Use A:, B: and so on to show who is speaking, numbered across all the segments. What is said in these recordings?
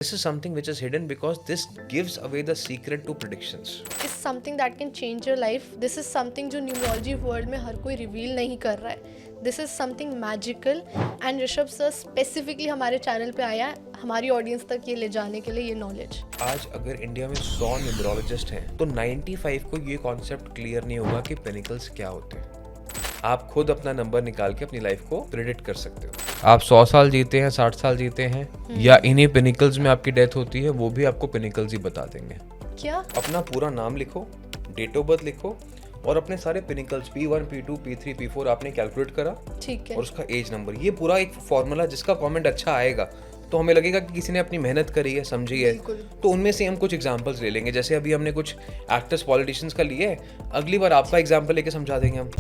A: This is something which is hidden because this gives away the secret to predictions.
B: is something that can change your life. This is something जो numerology world में हर कोई reveal नहीं कर रहा है. This is something magical and Rishabh sir specifically हमारे channel पे आया है हमारी ऑडियंस तक ये ले जाने के लिए ये नॉलेज.
A: आज अगर इंडिया में 100 न्यूमरोलॉजिस्ट हैं तो 95 को ये कॉन्सेप्ट क्लियर नहीं होगा कि पिनिकल्स क्या होते हैं. आप खुद अपना नंबर निकाल के अपनी लाइफ को प्रेडिक्ट कर सकते हो. आप 100 साल जीते हैं, 60 साल जीते हैं, या इन्हीं पिनिकल्स में आपकी डेथ होती है, वो भी आपको पिनिकल्स ही बता देंगे.
B: क्या?
A: अपना पूरा नाम लिखो, डेट ऑफ बर्थ लिखो और अपने सारे पिनिकल्स P1, P2, P3, P4 आपने कैलकुलेट करा.
B: ठीक है.
A: और उसका एज नंबर, ये पूरा एक फॉर्मूला जिसका कमेंट अच्छा आएगा तो हमें लगेगा कि किसी ने अपनी मेहनत करी है, समझी है. तो उनमें से हम कुछ एग्जांपल्स ले लेंगे. जैसे अभी हमने कुछ एक्टर्स, पॉलिटिशियंस का लिया है, अगली बार आपका एग्जांपल लेके समझा देंगे हम.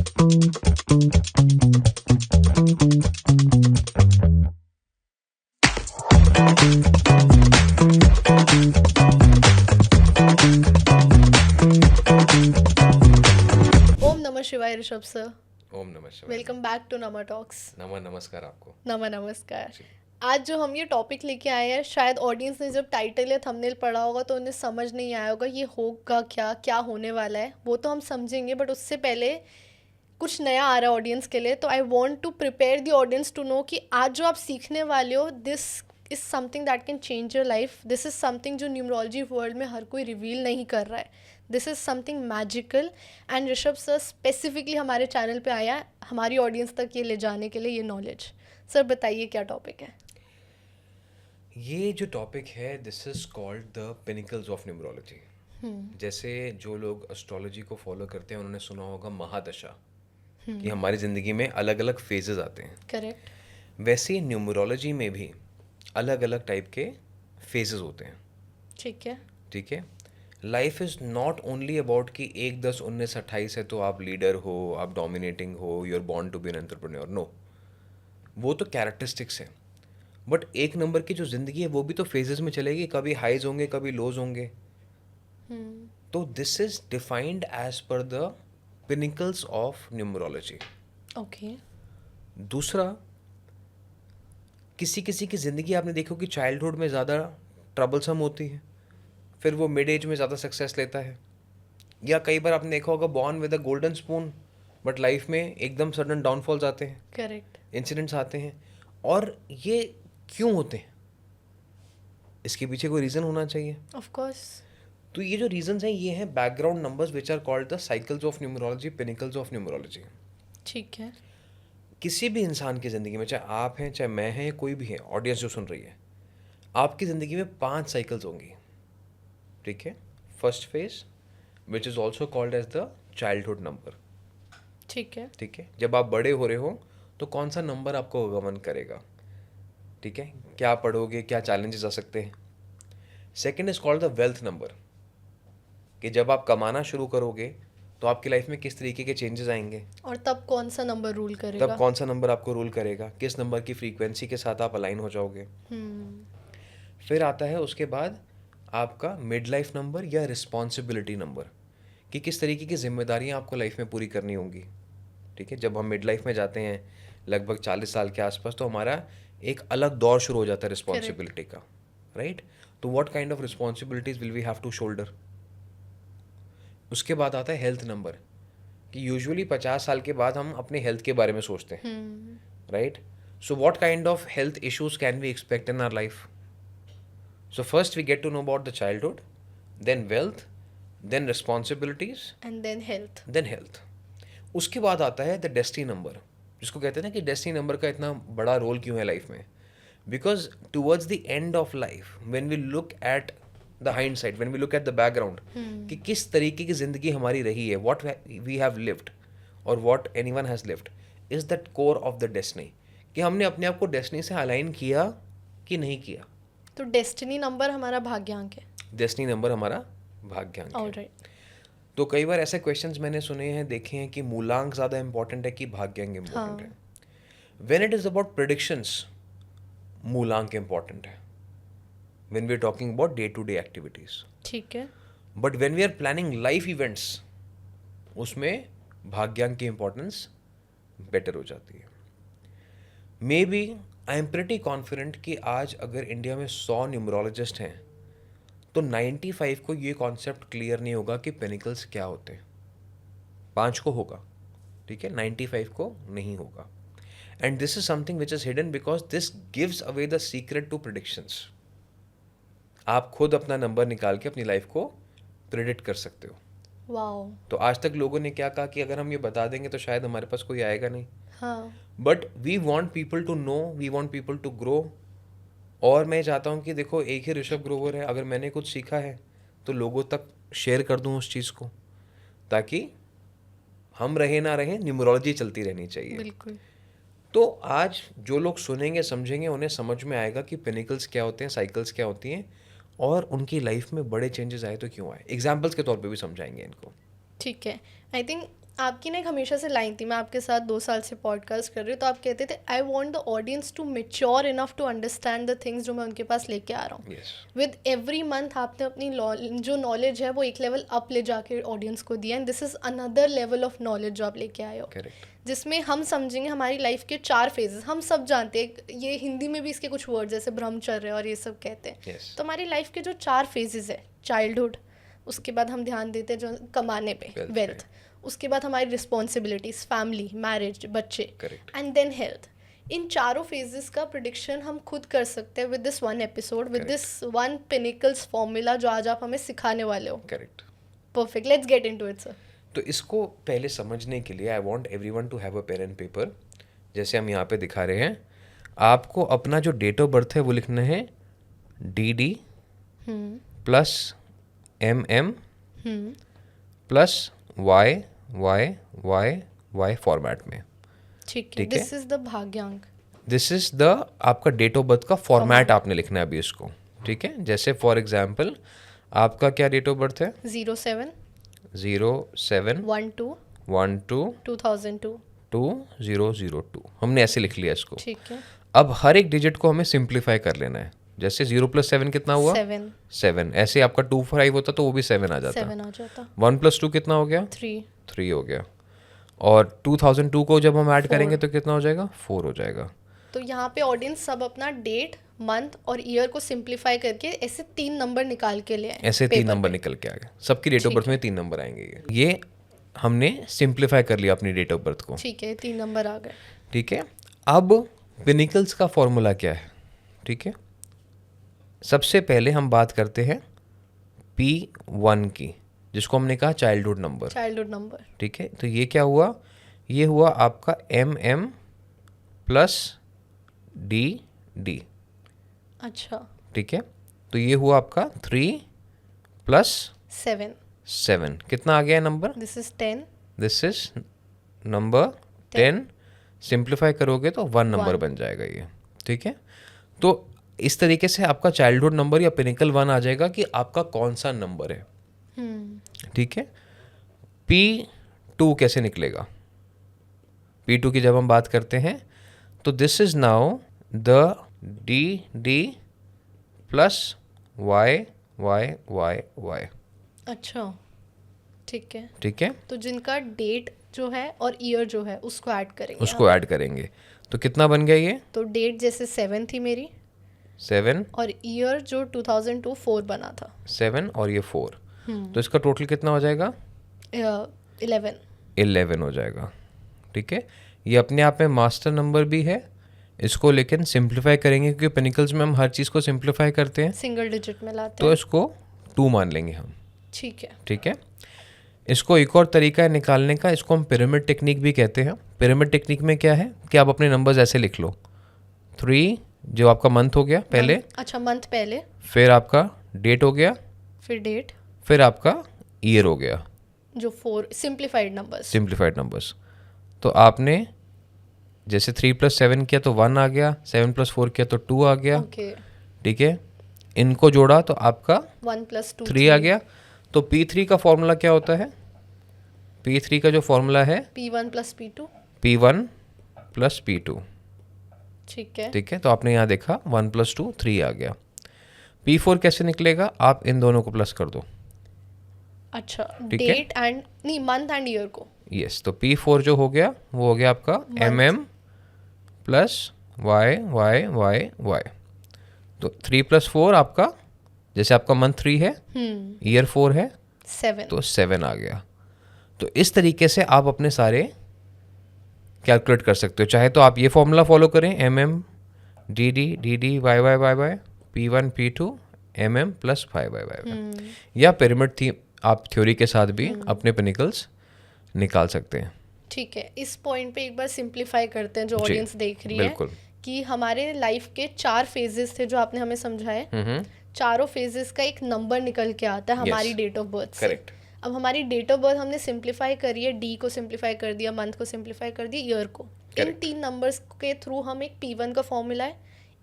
B: ओम नमः शिवाय ऋषभ सर.
A: ओम नमः शिवाय.
B: वेलकम बैक टू नमा टॉक्स.
A: नमस्कार आपको.
B: नमस्कार. आज जो हम ये टॉपिक लेके आए हैं, शायद ऑडियंस ने जब टाइटल या थंबनेल पढ़ा होगा तो उन्हें समझ नहीं आया होगा ये होगा क्या होने वाला है. वो तो हम समझेंगे, बट उससे पहले कुछ नया आ रहा है ऑडियंस के लिए. तो I want to prepare the audience to know कि आज जो आप सीखने वाले हो, this is something that can change your life. This is something जो न्यूमरोलॉजी वर्ल्ड में हर कोई रिवील नहीं कर रहा है. This is something magical and Rishabh sir specifically हमारे चैनल पे आया है हमारी ऑडियंस तक ये ले जाने के लिए ये नॉलेज. सर बताइए क्या टॉपिक है.
A: ये जो टॉपिक है, this is called the pinnacles of numerology. जैसे जो लोग एस्ट्रोलॉजी को फॉलो करते हैं उन्होंने सुना होगा महादशा, कि हमारी जिंदगी में अलग अलग फेजेस आते हैं.
B: करेक्ट.
A: वैसे न्यूमरोलॉजी में भी अलग अलग टाइप के फेजेस होते हैं.
B: ठीक है.
A: ठीक है. Life is not only about कि 1, 10, 19, 28 है तो आप लीडर हो, आप डोमिनेटिंग हो, you are born to be an entrepreneur. No, वो तो कैरेक्टरिस्टिक्स है. बट एक नंबर की जो जिंदगी है वो भी तो फेजेस में चलेगी. कभी हाइज होंगे, कभी लोज होंगे. तो this is defined as per the pinnacles of numerology.
B: Okay.
A: दूसरा, किसी किसी की ज़िंदगी आपने देखो कि चाइल्डहुड में ज़्यादा ट्रबलसम होती है, फिर वो मिड एज में ज़्यादा सक्सेस लेता है. या कई बार आपने देखा होगा born with a golden spoon, but life में एकदम सडन डाउनफॉल्स आते हैं,
B: करेक्ट.
A: इंसिडेंट्स आते हैं. और ये क्यों होते हैं, इसके पीछे कोई रीज़न होना चाहिए.
B: Of course.
A: तो ये जो रीजंस हैं ये हैं background numbers which are called the cycles of numerology, pinnacles of numerology.
B: ठीक है.
A: किसी भी इंसान की ज़िंदगी में, चाहे आप हैं, चाहे मैं हैं, कोई भी है, ऑडियंस जो सुन रही है, आपकी ज़िंदगी में 5 साइकिल्स होंगी. ठीक है. First phase which is also called as the childhood number.
B: ठीक है.
A: ठीक है. जब आप बड़े हो रहे हो तो कौन सा नंबर आपको गमन करेगा. ठीक है. क्या पढ़ोगे, क्या चैलेंजेस आ सकते हैं. Second is called the wealth number, कि जब आप कमाना शुरू करोगे तो आपकी लाइफ में किस तरीके के चेंजेस आएंगे,
B: और तब कौन सा नंबर रूल करेगा.
A: तब कौन सा नंबर आपको रूल करेगा, किस नंबर की फ्रीक्वेंसी के साथ आप अलाइन हो जाओगे. फिर आता है उसके बाद आपका मिड लाइफ नंबर या रिस्पॉन्सिबिलिटी नंबर, कि किस तरीके की जिम्मेदारियां आपको लाइफ में पूरी करनी होंगी. ठीक है. जब हम मिड लाइफ में जाते हैं लगभग 40 साल के आसपास, तो हमारा एक अलग दौर शुरू हो जाता है रिस्पॉन्सिबिलिटी का. राइट. तो what kind of responsibilities will we have to shoulder. उसके बाद आता है हेल्थ नंबर, कि यूजुअली 50 साल के बाद हम अपने हेल्थ के बारे में सोचते हैं. Right. So what kind of health issues can we expect in our life. So first we get to know about the childhood, then wealth, then responsibilities,
B: and then health.
A: Then health. उसके बाद आता है the destiny number, जिसको कहते हैं ना कि destiny number का इतना बड़ा रोल क्यों है लाइफ में. Because towards the end of life, when we look at the hindsight, when we look at the background, कि किस तरीके की ज़िंदगी हमारी रही है, व्हाट वी हैव लिव्ड और what anyone has lived, is that core of the destiny, कि हमने अपने आप को डेस्टिनी से अलाइन किया कि नहीं किया.
B: तो डेस्टिनी नंबर हमारा भाग्यांक है.
A: डेस्टिनी नंबर हमारा भाग्यांक है.
B: ऑलराइट.
A: तो कई बार ऐसे क्वेश्चंस मैंने सुने हैं, देखे हैं, कि मूलांक ज़्यादा इंपॉर्टेंट है कि भाग्यांक इंपॉर्टेंट है. When it is about predictions, मूलांक इंपॉर्टेंट है. When we are talking about day to day activities.
B: ठीक है.
A: But when we are planning life events, उसमें भाग्यांक की इंपॉर्टेंस बेटर हो जाती है. Maybe I am pretty confident कि आज अगर इंडिया में 100 न्यूमरोलॉजिस्ट हैं तो 95 को ये कॉन्सेप्ट क्लियर नहीं होगा कि पिनिकल्स क्या होते हैं। 5 को होगा, ठीक है, 95 को नहीं होगा। And this is something which is hidden because this gives away the secret to predictions. आप खुद अपना नंबर निकाल के अपनी लाइफ को प्रिडिक्ट कर सकते हो।
B: वाओ।
A: तो आज तक लोगों ने क्या कहा कि अगर हम ये बता देंगे तो शायद हमारे पास कोई आएगा नहीं।
B: हाँ।
A: But we want people to know, we want people to grow. और मैं चाहता हूँ कि देखो, एक ही ऋषभ ग्रोवर है, अगर मैंने कुछ सीखा है तो लोगों तक शेयर कर दूँ उस चीज़ को, ताकि हम रहे ना रहे, न्यूमरोलॉजी चलती रहनी चाहिए।
B: बिल्कुल।
A: तो आज जो लोग सुनेंगे समझेंगे, उन्हें समझ में आएगा कि पिनिकल्स क्या होते हैं, साइकिल्स क्या होती हैं, और उनकी लाइफ में बड़े चेंजेस आए तो क्यों आए। एग्जाम्पल्स के तौर पे भी समझाएंगे इनको।
B: ठीक है। आई थिंक आपकी ना एक हमेशा से लाइन थी, मैं आपके साथ 2 साल से पॉडकास्ट कर रही हूँ, तो आप कहते थे I want the audience to mature enough to understand the things जो मैं उनके पास लेके आ रहा हूँ।
A: Yes.
B: विद एवरी मंथ आपने अपनी जो नॉलेज है वो एक लेवल अप ले जाके ऑडियंस को दिया, and this is another level of knowledge जो आप लेके आए हो।
A: Correct.
B: जिसमें हम समझेंगे हमारी लाइफ के 4 फेजेस। हम सब जानते हैं, ये हिंदी में भी इसके कुछ वर्ड जैसे ब्रह्मचर्य और ये सब कहते हैं।
A: Yes.
B: तो हमारी लाइफ के जो 4 फेजेस है, चाइल्डहुड, उसके बाद हम ध्यान देते हैं जो कमाने पे,
A: Wealth
B: वेल्थ, उसके बाद हमारी रिस्पॉन्सिबिलिटीज, फैमिली, मैरिज, बच्चे,
A: Correct.
B: And then health. इन चारों फेजेस का प्रिडिक्शन हम खुद कर सकते हैं with this one episode, with this one pinnacles formula जो आज आप हमें सिखाने वाले हो।
A: Correct.
B: Perfect, let's get into it sir.
A: तो इसको पहले समझने के लिए I want everyone to have a pen and paper. जैसे हम यहाँ पे दिखा रहे हैं, आपको अपना जो डेट ऑफ बर्थ है वो लिखना है DD plus MM plus Y format में।
B: ठीक है,
A: ठीक है।
B: This is the bhagyank.
A: This is the आपका डेट ऑफ बर्थ का फॉर्मेट आपने लिखना है अभी इसको, ठीक है। जैसे फॉर एग्जाम्पल आपका क्या डेट ऑफ बर्थ है?
B: 07
A: 07
B: 12
A: 12
B: 2002।
A: 2002। हमने ऐसे लिख लिया इसको।
B: ठीक है।
A: अब हर एक डिजिट को हमें सिंप्लीफाई कर लेना है। जैसे 0 + 7 कितना हुआ?
B: 7
A: 7। ऐसे आपका 2 5 होता तो वो भी 7 आ जाता।
B: 7 आ जाता।
A: 1 + 2 कितना हो गया? 3 हो गया। और 2002 को जब हम ऐड करेंगे तो कितना हो जाएगा? 4 हो जाएगा।
B: तो यहाँ पे ऑडियंस सब अपना डेट, मंथ और ईयर को सिंप्लीफाई करके ऐसे 3 नंबर निकाल के ले आए।
A: ऐसे 3 नंबर निकल के आ गए। सबकी डेट ऑफ बर्थ में 3 नंबर आएंगे। ये हमने सिंप्लीफाई कर लिया अपनी डेट ऑफ बर्थ को।
B: ठीक है, 3 नंबर आ गए।
A: ठीक है। अब पिनिकल्स का फॉर्मूला क्या है? ठीक है, सबसे पहले हम बात करते हैं P1 की, जिसको हमने कहा चाइल्डहुड नंबर।
B: Childhood number.
A: ठीक है, तो ये क्या हुआ? ये हुआ आपका MM प्लस DD।
B: अच्छा।
A: ठीक है, तो ये हुआ आपका 3 प्लस
B: 7।
A: कितना आ गया number?
B: This is 10।
A: This is number 10। Simplify करोगे तो 1 नंबर बन जाएगा ये। ठीक है, तो इस तरीके से आपका चाइल्डहुड नंबर या पिनिकल 1 आ जाएगा कि आपका कौन सा नंबर है। ठीक है। P2 कैसे निकलेगा? P2 की जब हम बात करते हैं तो this is now the DD plus Y।
B: अच्छा, ठीक है।
A: ठीक है,
B: तो जिनका डेट जो है और ईयर जो है उसको ऐड करेंगे।
A: उसको ऐड करेंगे तो कितना बन गया ये?
B: तो डेट जैसे 7 थी मेरी,
A: 7
B: और ईयर जो 2002 4 बना था।
A: 7 और ये 4, तो इसका टोटल कितना हो जाएगा? 11 हो जाएगा। ठीक है, ये अपने आप में मास्टर नंबर भी है। इसको लेकिन सिंप्लीफाई करेंगे क्योंकि पिनिकल्स में हम हर चीज़ को सिंप्लीफाई करते हैं,
B: सिंगल डिजिट में लाते
A: तो
B: हैं।
A: इसको 2 मान लेंगे हम।
B: ठीक है।
A: ठीक है, इसको एक और तरीका है निकालने का, इसको हम पिरामिड टेक्निक भी कहते हैं। पिरामिड टेक्निक में क्या है कि आप अपने नंबर्स ऐसे लिख लो। 3 जो आपका मंथ हो गया पहले,
B: अच्छा, मंथ पहले,
A: फिर आपका डेट हो गया,
B: फिर डेट,
A: फिर आपका ईयर हो गया।
B: जो 4 सिंप्लीफाइड नंबर्स।
A: Simplified numbers. तो आपने जैसे 3 + 7 किया तो 1 आ गया, 7 + 4 किया तो 2 आ गया।
B: ओके।
A: ठीक है, इनको जोड़ा तो आपका
B: 1 + 2
A: 3 आ गया। तो P3 का फॉर्मूला क्या होता है? P3 का जो फॉर्मूला है
B: P1 + P2।
A: P1 + P2।
B: ठीक है।
A: ठीक है, तो आपने यहाँ देखा 1 + 2 3 आ गया। P4 कैसे निकलेगा? आप इन दोनों को प्लस कर दो।
B: अच्छा,
A: ठीक है।
B: डेट एंड नहीं, मंथ एंड ईयर को।
A: यस, तो P4 जो हो गया वो हो गया आपका MM plus Y Y Y Y. तो 3+4 आपका, जैसे आपका मंथ 3 है, ईयर 4 है,
B: 7।
A: तो 7 आ गया। तो इस तरीके से आप अपने सारे कैलकुलेट कर सकते हो। चाहे तो आप ये फॉर्मूला फॉलो करें, D D Y Y Y Y P1 P2 plus Y Y Y, या पिरामिड थी आप थ्योरी के साथ भी अपने पिनिकल्स निकाल सकते हैं।
B: ठीक है, इस पॉइंट पे एक बार सिंप्लीफाई करते हैं जो
A: जी,
B: ऑडियंस देख रही है,
A: बिल्कुल।
B: कि हमारे लाइफ के 4 फेजेस थे जो आपने हमें समझाए। चारों फेजेस का एक नंबर निकल के आता है हमारी डेट ऑफ बर्थ से।
A: करेक्ट।
B: अब हमारी डेट ऑफ बर्थ हमने सिंप्लीफाई करी है, डी को सिंप्लीफाई कर दिया, मंथ को सिंप्लीफाई कर दिया, ईयर को। इन 3 नंबर्स के थ्रू हम एक P1 का फॉर्मूला है,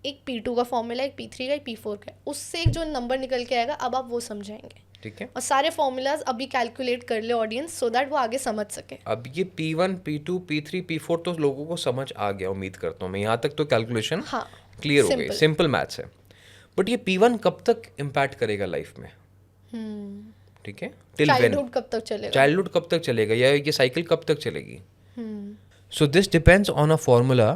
B: एक P2 का फॉर्मूला है, एक P3 का, एक P4 का है, उससे एक जो नंबर निकल के आएगा, अब आप वो समझाएंगे।
A: ठीक है।
B: और सारे फॉर्मूलाज अभी कैलकुलेट कर ले ऑडियंस, सो दैट वो आगे समझ सके।
A: अब ये P1 P2 P3 P4 तो लोगों को समझ आ गया, उम्मीद करता हूँ मैं। यहाँ तक तो कैलकुलेशन क्लियर हो गई, सिंपल मैथ्स है। बट ये P1 कब तक इम्पैक्ट करेगा लाइफ में? ठीक है, टिल व्हेन?
B: चाइल्डहुड कब तक चलेगा?
A: चाइल्डहुड कब तक चलेगा, या ये साइकिल कब तक चलेगी? So this depends on a formula,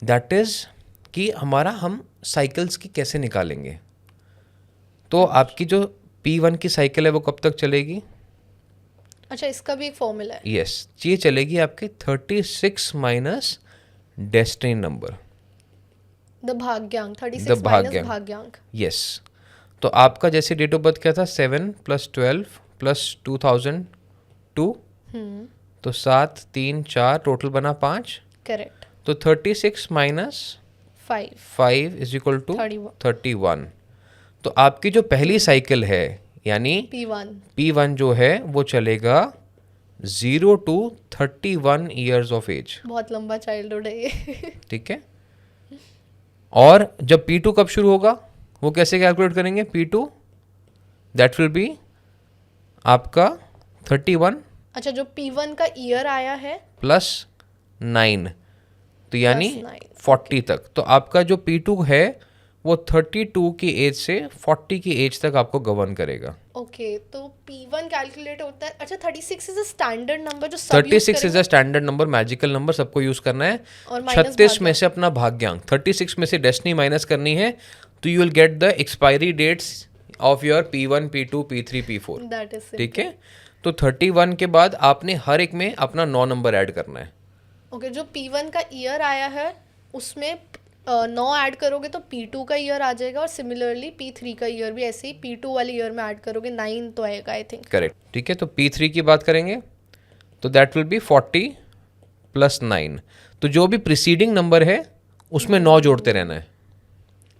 A: that is कि हमारा हम साइकिल्स की कैसे निकालेंगे। तो आपकी जो P1 की साइकिल है वो कब तक चलेगी?
B: अच्छा, इसका भी एक फॉर्मूला है?
A: यस, ये चलेगी आपकी 36 minus destiny number,
B: the bhagyank, 36 minus bhagyank.
A: Yes. तो आपका जैसे डेट ऑफ बर्थ क्या था, 7 + 12 + 2002, तो 7 3 4 टोटल बना 5।
B: करेक्ट।
A: तो 36 माइनस 5 इज इक्वल टू 31। तो आपकी जो पहली साइकिल है यानी P1 जो है वो चलेगा 0 to 31 ईयर्स ऑफ एज।
B: बहुत लंबा चाइल्डहुड है ये।
A: ठीक है। और जब P2 कब शुरू होगा वो कैसे कैलकुलेट करेंगे? P2 दैट विल बी आपका 31।
B: अच्छा, जो P1 का ईयर आया है
A: +9, तो यानी 40 तक। तो आपका जो P2 है वो 32 की एज से 40 की एज तक आपको गवर्न करेगा।
B: ओके, तो P1 कैलकुलेट होता है। अच्छा, 36 इज अ स्टैंडर्ड नंबर जो सब
A: 36 is a standard number, magical number, सबको यूज करना है। और 36 में से अपना भाग्यांक, 36 में से डेस्टिनी माइनस करनी है, तो you will get the expiry dates of your P1 P2 P3 P4।
B: That is
A: ठीक है। तो 31 के बाद आपने हर एक में अपना 9 नंबर ऐड करना है।
B: ओके, जो P1 का ईयर आया है उसमें 9 ऐड करोगे तो P2 का ईयर आ जाएगा, और सिमिलरली P3 का ईयर भी ऐसे ही P2 वाले ईयर में ऐड करोगे 9 तो आएगा आई थिंक।
A: करेक्ट। ठीक है। तो P3 की बात करेंगे तो दैट विल बी 40 + 9। तो जो भी प्रीसीडिंग नंबर है उसमें 9 जोड़ते रहना है।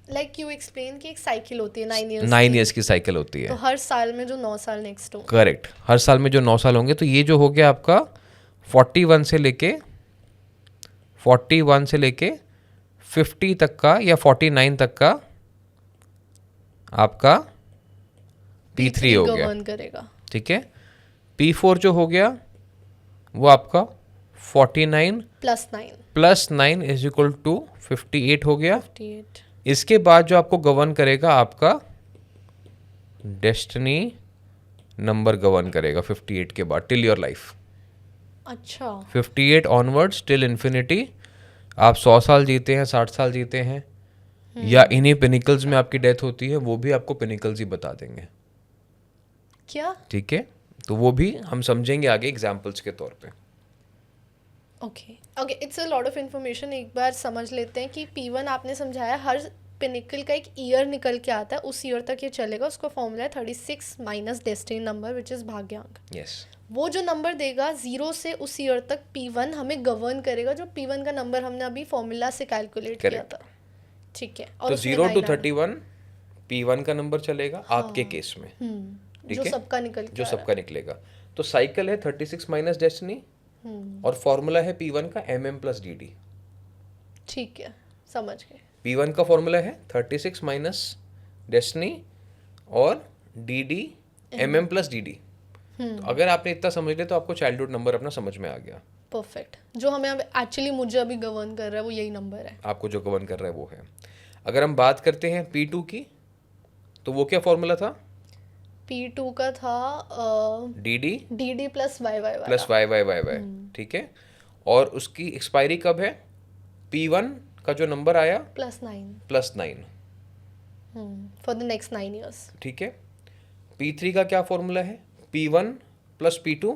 B: लाइक यू एक्सप्लेन कि एक साइकिल होती है
A: 9 ईयर्स की साइकिल होती है।
B: तो हर साल में जो 9 साल नेक्स्ट हो।
A: करेक्ट, हर साल में जो 9 साल होंगे। तो ये जो हो गया आपका 41 से लेके 50 तक का या 49 तक का आपका P3 हो गया।
B: करेगा।
A: ठीक है। P4 जो हो गया वो आपका 49 + 9 इज इक्वल टू 58 हो गया।
B: 58।
A: इसके बाद जो आपको गवर्न करेगा आपका डेस्टिनी नंबर गवर्न करेगा 58 के बाद टिल योर लाइफ।
B: अच्छा,
A: 58 ऑनवर्ड्स टिल इन्फिनिटी। आप 100 साल जीते हैं, 60 साल जीते हैं, या इन्हीं पिनिकल्स में आपकी डेथ होती है, वो भी आपको पिनिकल्स ही बता देंगे।
B: क्या?
A: ठीक है। तो वो भी हम समझेंगे आगे एग्जाम्पल्स के तौर पे।
B: Okay, it's a lot of information. एक बार समझ लेते हैं कि P1 आपने समझाया, हर पिनिकल का एक ईयर निकल के आता है, उस ईयर तक ये चलेगा। उसका फॉर्मूला है 36 minus destiny number which is bhagyank.
A: Yes.
B: वो जो नंबर देगा 0 से उस ईयर तक P1 हमें गवर्न करेगा, जो P1 का नंबर हमने अभी फॉर्मूला से कैलकुलेट किया था। ठीक है। और
A: तो 0 to 31 P1 का नंबर चलेगा आपके केस में। ठीक
B: जो
A: है,
B: सबका
A: निकलेगा। तो साइकिल है 36 माइनस डेस्टिनी, और फॉर्मूला है P1 का + DD।
B: ठीक है, समझ गए।
A: P1 का फॉर्मूला है 36 माइनस डेस्टिनी और DD + DD। तो अगर आपने इतना समझ लिया तो आपको चाइल्डहुड नंबर अपना समझ में आ गया।
B: परफेक्ट। जो हमें एक्चुअली मुझे अभी गवर्न कर रहा है वो यही नंबर है।
A: आपको जो गवर्न कर रहा है वो है। अगर हम बात करते हैं P2 की, तो वो क्या फॉर्मूला था?
B: P2 का था
A: DD
B: + YY।
A: ठीक है। और उसकी एक्सपायरी कब है? P1 का जो नंबर आया
B: +9 फॉर द नेक्स्ट 9 years।
A: ठीक है। P3 का क्या फॉर्मूला है, P1 + P2,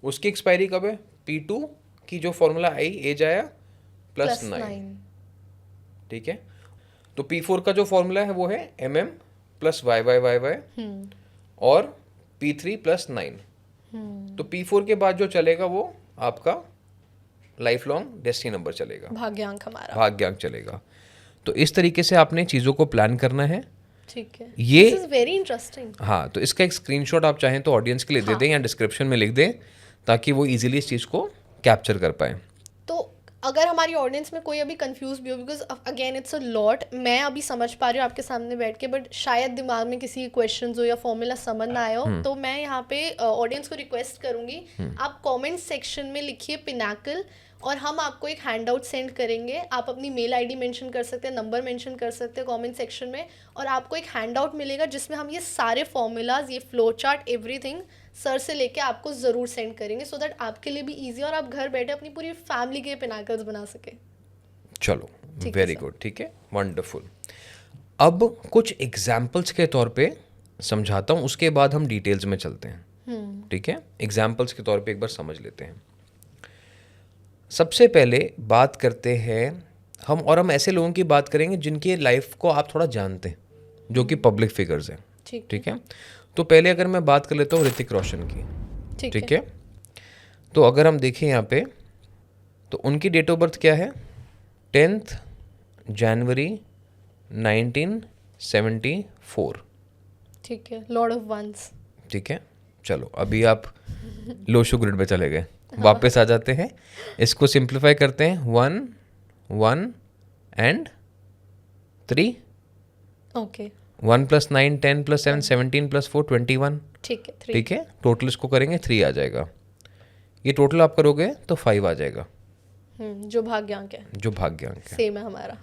A: उसकी एक्सपायरी कब है, P2 की जो फॉर्मूला आई एज आया +9, ठीक है। तो P4 का जो फॉर्मूला है वो है MM + YYYY और P3 + 9। तो P4 के बाद जो चलेगा वो आपका लाइफ लॉन्ग डेस्टिनी नंबर चलेगा,
B: भाग्यांक हमारा,
A: भाग्यांक चलेगा। तो इस तरीके से आपने चीज़ों को प्लान करना है।
B: ठीक है,
A: ये
B: दिस इज वेरी इंटरेस्टिंग।
A: हाँ, तो इसका एक स्क्रीनशॉट आप चाहें तो ऑडियंस के लिए दे दें या डिस्क्रिप्शन में लिख दें, ताकि वो इजीली इस चीज़ को कैप्चर कर पाए।
B: तो अगर हमारी ऑडियंस में कोई अभी कंफ्यूज भी हो, because again it's a lot, मैं अभी समझ पा रही हूँ आपके सामने बैठ के, बट शायद दिमाग में किसी क्वेश्चन हो या फॉर्मूला समझ ना आया हो, तो मैं यहाँ पे ऑडियंस को रिक्वेस्ट करूँगी, आप कमेंट सेक्शन में लिखिए पिनाकल, और हम आपको एक हैंड आउट सेंड करेंगे। आप अपनी मेल आईडी मेंशन कर सकते हैं, नंबर मेंशन कर सकते हैं कमेंट सेक्शन में, और आपको एक हैंड आउट मिलेगा जिसमें हम ये सारे फॉर्मूलाज, ये फ्लो चार्ट, एवरीथिंग सर से लेके आपको ज़रूर सेंड करेंगे, सो दैट आपके लिए भी ईजी और आप घर बैठे अपनी पूरी फैमिली के पिनाकल्स बना सके।
A: चलो, वेरी गुड, ठीक है, वंडरफुल। अब कुछ एग्जाम्पल्स के तौर पे समझाता हूँ, उसके बाद हम डिटेल्स में चलते हैं, ठीक है। एग्जाम्पल्स के तौर पे एक बार समझ लेते हैं। सबसे पहले बात करते हैं हम ऐसे लोगों की बात करेंगे जिनकी लाइफ को आप थोड़ा जानते हैं, जो कि पब्लिक फिगर्स हैं, ठीक है। तो पहले अगर मैं बात कर लेता हूँ ऋतिक रोशन की, ठीक है। तो अगर हम देखें यहाँ पे, तो उनकी डेट ऑफ बर्थ क्या है, 10 जनवरी 1974,
B: ठीक है, लॉर्ड ऑफ वंस,
A: ठीक है। चलो, अभी आप लोशो ग्रिड में चले गए, वापस आ जाते हैं, इसको सिंप्लीफाई करते हैं, 1 1 and 3,
B: ओके,
A: 1 + 9 10 + 7 17 + 4 21,
B: ठीक है, 3,
A: ठीक है। टोटल इसको करेंगे 3 आ जाएगा, ये टोटल आप करोगे तो 5 आ जाएगा,
B: जो भाग्यांक है,
A: जो भाग्यांक है,
B: सेम है हमारा,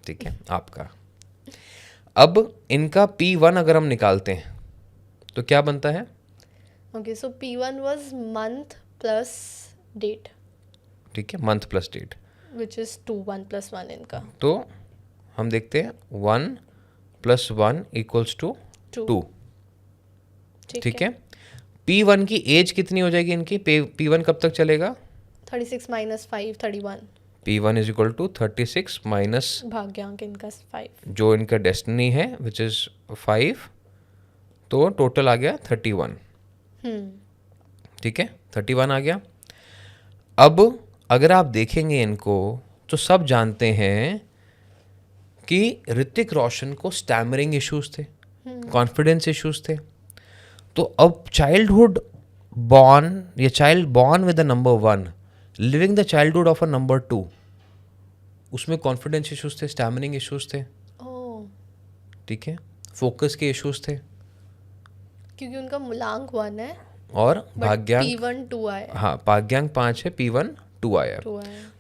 A: ठीक है आपका। अब इनका P1 अगर हम निकालते हैं तो क्या बनता है,
B: okay, so P1 was month plus date,
A: ठीक है, month plus date,
B: which is 2 1 + 1 इनका,
A: तो हम देखते हैं 1 + 1 = 2, ठीक है। P1 की एज कितनी हो जाएगी इनकी, P1 कब तक चलेगा,
B: 36 - 5 31,
A: P1 = 36 माइनस
B: भाग्यांक इनका 5,
A: जो इनका डेस्टिनी है विच इज़ 5, तो टोटल आ गया 31, ठीक है, 31 आ गया। अब अगर आप देखेंगे इनको तो सब जानते हैं कि ऋतिक रोशन को स्टैमरिंग इश्यूज थे, कॉन्फिडेंस इश्यूज थे। तो अब child born with the number 1 living the childhood of a number 2, उसमें कॉन्फिडेंस इश्यूज थे, स्टैमरिंग इश्यूज थे, ठीक है, फोकस के इश्यूज थे,
B: क्योंकि उनका मूलांक 1 है
A: और भाग्यांक
B: P1 2 आया,
A: हाँ, भाग्यांक 5 है, P1 2 आया।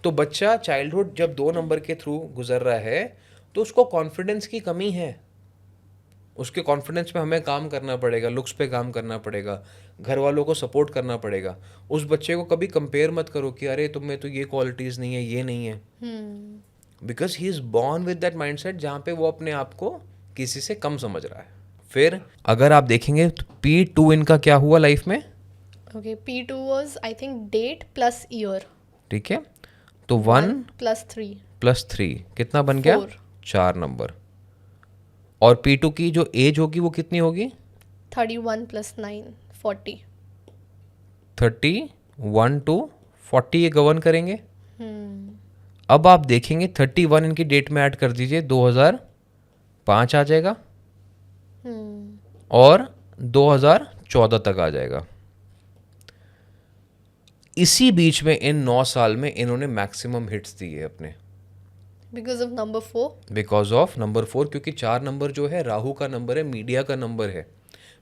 A: तो बच्चा चाइल्डहुड जब 2 नंबर के थ्रू गुजर रहा है तो उसको कॉन्फिडेंस की कमी है, उसके कॉन्फिडेंस पे हमें काम करना पड़ेगा, लुक्स पे काम करना पड़ेगा, घर वालों को सपोर्ट करना पड़ेगा। उस बच्चे को कभी कंपेयर मत करो कि अरे तुम में तो ये क्वालिटीज़ नहीं है, ये नहीं है, because he is born with that mindset जहाँ पे वो अपने आप को किसी से कम समझ रहा है। फिर अगर आप देखेंगे तो P2 इनका क्या हुआ लाइफ में,
B: okay, P2 was I think date plus year,
A: ठीक है। तो 1
B: +
A: 3 कितना बन गया, 4 नंबर। और P2 की जो एज होगी वो कितनी होगी,
B: 31 + 9 40,
A: 31 to 40 ये गवर्न करेंगे। अब आप देखेंगे 31 इनकी डेट में ऐड कर दीजिए, 2005 आ जाएगा और 2014 तक आ जाएगा। इसी बीच में इन 9 साल में इन्होंने मैक्सिमम हिट्स दिए अपने,
B: बिकॉज ऑफ
A: नंबर 4, क्योंकि 4 नंबर जो है राहु का नंबर है, मीडिया का नंबर है।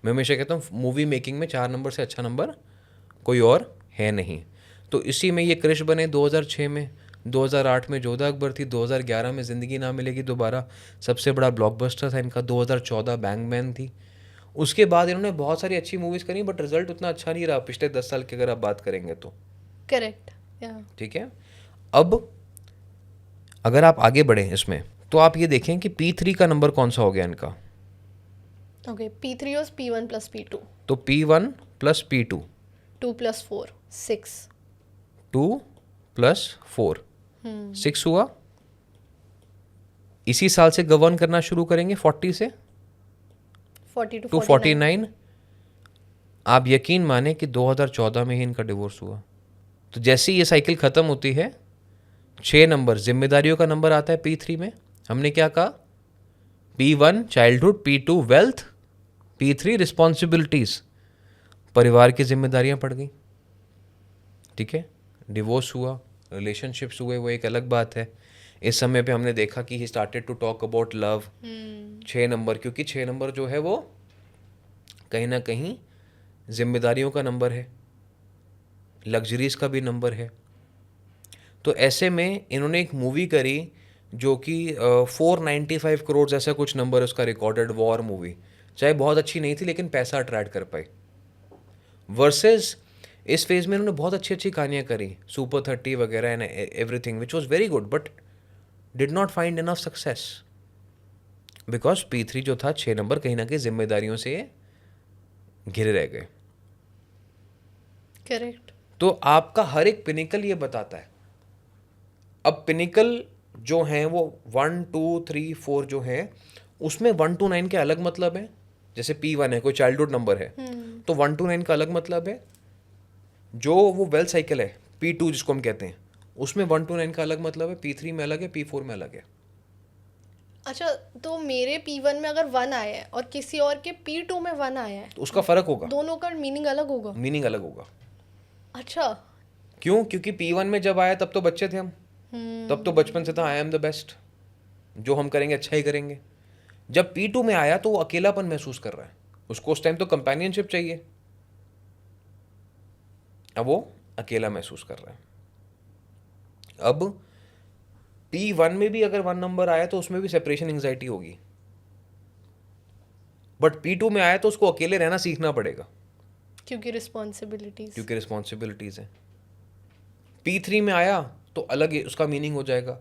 A: मैं हमेशा कहता हूँ मूवी मेकिंग में 4 नंबर से अच्छा नंबर कोई और है नहीं। तो इसी में ये क्रिश बने 2006 में, 2008 में जोधा अकबर थी, 2011 में ज़िंदगी ना मिलेगी दोबारा सबसे बड़ा ब्लॉकबस्टर था इनका, 2014 बैंगमैन थी। उसके बाद इन्होंने बहुत सारी अच्छी मूवीज़ करी बट रिजल्ट उतना अच्छा नहीं रहा पिछले 10 साल की अगर आप बात करेंगे तो,
B: करेक्ट,
A: ठीक है। अब अगर आप आगे बढ़ें इसमें तो आप ये देखें कि P3 का नंबर कौन सा हो गया इनका।
B: Okay, P3 was P1 plus P2.
A: तो P1 plus P2,
B: 2 plus 4, 6.
A: 2 plus 4, 6 हुआ। इसी साल से गवर्न करना शुरू करेंगे 40 से
B: 40 to
A: टू
B: 49.
A: 49। आप यकीन माने कि 2014 में ही इनका डिवोर्स हुआ। तो जैसे ही ये साइकिल ख़त्म होती है, 6 नंबर जिम्मेदारियों का नंबर आता है P3 में। हमने क्या कहा? P1 childhood, P2 wealth, P3 responsibilities, परिवार की जिम्मेदारियां पड़ गई। ठीक है, डिवोर्स हुआ, रिलेशनशिप्स हुए, वो एक अलग बात है। इस समय पे हमने देखा कि he started to talk about love. 6 number, क्योंकि 6 नंबर जो है वो कहीं ना कहीं जिम्मेदारियों का नंबर है, लग्जरीज का भी नंबर है। तो ऐसे में इन्होंने एक मूवी करी जो कि 495 करोड़ ऐसा कुछ नंबर उसका रिकॉर्डेड, वॉर मूवी। चाहे बहुत अच्छी नहीं थी लेकिन पैसा अट्रैक्ट कर पाई। वर्सेस इस फेज में इन्होंने बहुत अच्छी अच्छी कहानियाँ करी, सुपर 30 वगैरह and everything which was very good, but did not find enough success because P3 जो था 6 नंबर कहीं ना कहीं जिम्मेदारियों से घिरे रह गए।
B: करेक्ट।
A: तो आपका हर एक पिनिकल ये बताता है। अब पिनिकल जो हैं वो 1 2 3 4 जो है उसमें 1 to 9 के अलग मतलब है। जैसे P1 है, कोई चाइल्डहुड नंबर है, तो 1 to 9 का अलग मतलब है। जो वो वेल्थ साइकिल है P2 जिसको हम कहते हैं, उसमें 1 to 9 का अलग मतलब है, P3 में अलग है, P4 में अलग है।
B: अच्छा, तो मेरे P1 में अगर 1 आया है और किसी और के P2 में 1 आया है,
A: तो उसका फर्क होगा,
B: दोनों का मीनिंग अलग होगा।
A: मीनिंग अलग होगा।
B: अच्छा।
A: क्यों? क्योंकि P1 में जब आया तब तो बच्चे थे हम, तब तो बचपन से था आई एम द बेस्ट, जो हम करेंगे अच्छा ही करेंगे। जब P2 में आया तो वो अकेलापन महसूस कर रहा है, उसको उस टाइम तो कंपेनियनशिप चाहिए, अब वो अकेला महसूस कर रहा है। अब P1 में भी अगर 1 नंबर आया तो उसमें भी सेपरेशन एंजाइटी होगी, बट P2 में आया तो उसको अकेले रहना सीखना पड़ेगा
B: क्योंकि रिस्पॉन्सिबिलिटीज।
A: क्योंकि रिस्पॉन्सिबिलिटीज है। P3 में आया तो अलग ही उसका मीनिंग हो जाएगा।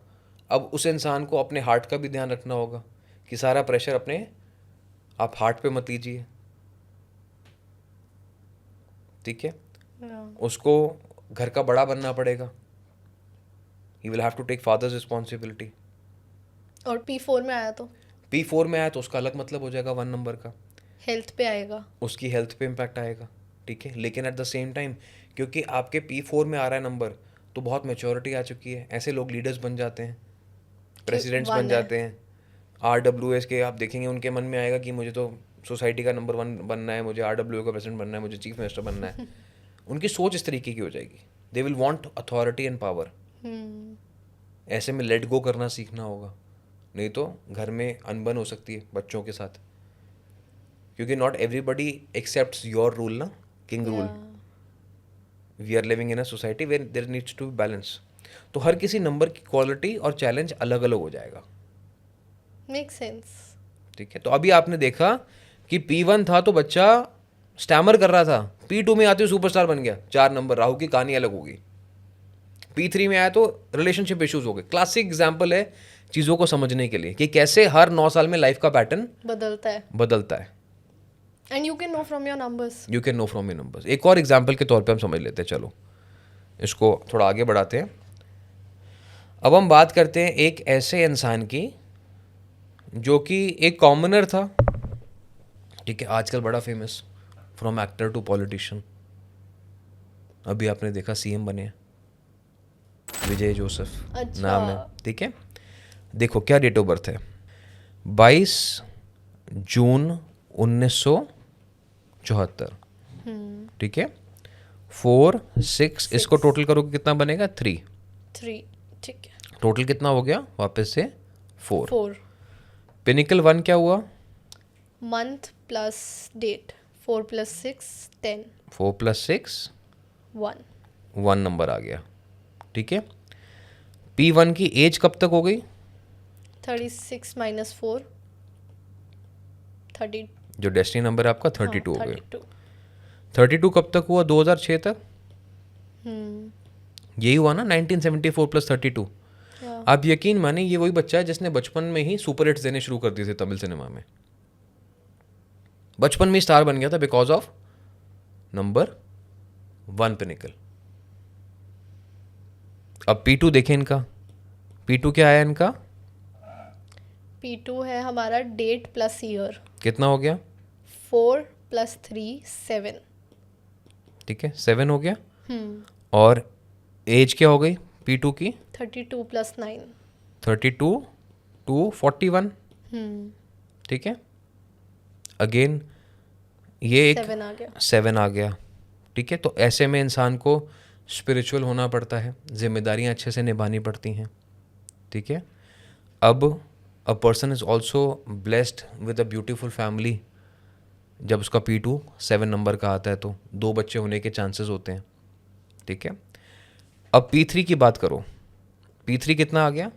A: अब उस इंसान को अपने हार्ट का भी ध्यान रखना होगा कि सारा प्रेशर अपने आप हार्ट पे मत लीजिए। ठीक है, उसको घर का बड़ा बनना पड़ेगा, he will have to take father's responsibility.
B: और P4 में आया तो
A: P4 में आया तो उसका अलग मतलब हो जाएगा 1 नंबर का,
B: हेल्थ पे आएगा,
A: उसकी हेल्थ पे इम्पैक्ट आएगा। ठीक है, लेकिन एट द सेम टाइम क्योंकि आपके P4 में आ रहा है नंबर तो बहुत मैच्योरिटी आ चुकी है, ऐसे लोग लीडर्स बन जाते हैं, प्रेसिडेंट्स बन जाते हैं। RWS के आप देखेंगे उनके मन में आएगा कि मुझे तो सोसाइटी का नंबर 1 बनना है, मुझे RWA का प्रेसिडेंट बनना है, मुझे चीफ मिनिस्टर बनना है। उनकी सोच इस तरीके की हो जाएगी, they will want authority and power. ऐसे में लेट गो करना सीखना होगा, नहीं तो घर में अनबन हो सकती है बच्चों के साथ, क्योंकि not everybody accepts your rule ना, king rule. We are living in a society where there needs to be balance. तो हर किसी नंबर की क्वालिटी और चैलेंज अलग अलग हो जाएगा।
B: Make sense.
A: ठीक है, तो अभी आपने देखा कि P1 था तो बच्चा स्टैमर कर रहा था, P2 में आते हुए सुपरस्टार बन गया। 4 नंबर, राहु की कहानी अलग होगी। P3 में आया तो रिलेशनशिप इश्यूज हो गए। क्लासिक एग्जाम्पल है चीज़ों को समझने के लिए कि कैसे हर 9 साल में लाइफ का पैटर्न बदलता है।
B: And you can know from your numbers.
A: You can know from your numbers. एक और एग्जाम्पल के तौर पे हम समझ लेते हैं, चलो इसको थोड़ा आगे बढ़ाते हैं। अब हम बात करते हैं एक ऐसे इंसान की जो कि एक कॉमनर था, ठीक है, आजकल बड़ा famous, from actor to politician. अभी आपने देखा CM बने हैं, विजय जोसेफ नाम है। ठीक है, देखो क्या डेट ऑफ बर्थ है, 22 जून 1974। ठीक है, 4 6 इसको टोटल करोगे कितना बनेगा? 3।
B: ठीक है,
A: टोटल कितना हो गया वापस से? 4।
B: 4।
A: पिनिकल 1 क्या हुआ?
B: मंथ प्लस डेट, 4 + 6 10,
A: 4 + 6 1 नंबर आ गया। ठीक है, P1 की एज कब तक हो गई?
B: 36 - 4 30।
A: जो डेस्टिनी नंबर है आपका 32 हो गया।
B: 32।
A: 32 कब तक हुआ? 2006 तक। यही हुआ ना, 1974 + 32। आप यकीन माने ये वही बच्चा है जिसने बचपन में ही सुपर हिट्स देने शुरू कर दिए थे तमिल सिनेमा में, बचपन में स्टार बन गया था बिकॉज ऑफ नंबर 1 पिनिकल। अब P2 देखें इनका, P2 क्या आया इनका?
B: P2 है हमारा डेट प्लस ईयर,
A: कितना हो गया?
B: 4 + 3 7।
A: ठीक है, 7 हो गया। और एज क्या हो गई P2 की?
B: 32 + 9।
A: 32 to 41। ठीक है, अगेन ये एक
B: 7 आ गया।
A: 7 आ गया। ठीक है, तो ऐसे में इंसान को स्पिरिचुअल होना पड़ता है, जिम्मेदारियां अच्छे से निभानी पड़ती हैं। ठीक है, अब a person is also blessed with a beautiful family. जब उसका P2 7 नंबर का आता है तो 2 बच्चे होने के चांसेस होते हैं। ठीक है, अब P3 की बात करो, P3 कितना आ गया?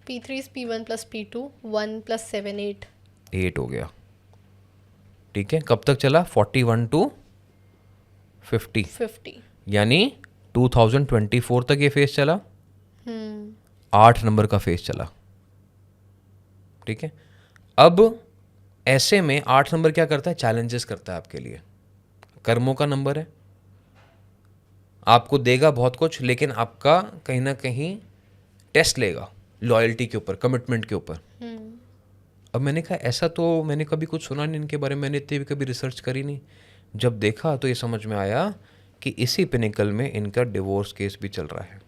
B: P3 is P1 + P2, 1 + 7 8।
A: 8 हो गया। ठीक है, कब तक चला? 41 to 50,
B: 50।
A: यानी 2024 तक ये फेज चला। 8 नंबर का फेज चला। ठीक है, अब ऐसे में 8 नंबर क्या करता है? चैलेंजेस करता है आपके लिए। कर्मों का नंबर है, आपको देगा बहुत कुछ, लेकिन आपका कहीं ना कहीं टेस्ट लेगा लॉयल्टी के ऊपर, कमिटमेंट के ऊपर। अब मैंने कहा ऐसा तो मैंने कभी कुछ सुना नहीं इनके बारे में, मैंने इतनी भी कभी रिसर्च करी नहीं। जब देखा तो ये समझ में आया कि इसी पिनिकल में इनका डिवोर्स केस भी चल रहा है।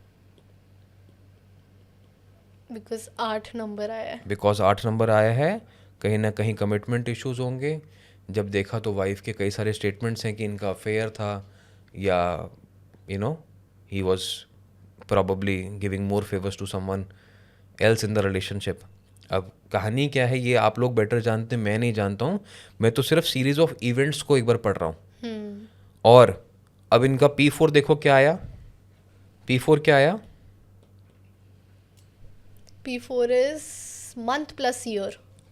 B: बिकॉज 8 नंबर आया है।
A: बिकॉज 8 नंबर आया है, कहीं ना कहीं कमिटमेंट इश्यूज होंगे। जब देखा तो वाइफ के कई सारे स्टेटमेंट्स हैं कि इनका अफेयर था, या he was probably giving more favours to someone else in the relationship. अब कहानी क्या है ये आप लोग बेटर जानते हैं, मैं नहीं जानता हूँ। मैं तो सिर्फ सीरीज ऑफ इवेंट्स को एक बार पढ़ रहा हूँ। और अब इनका P4 देखो क्या आया। P4 क्या आया?
B: P4 is month + year।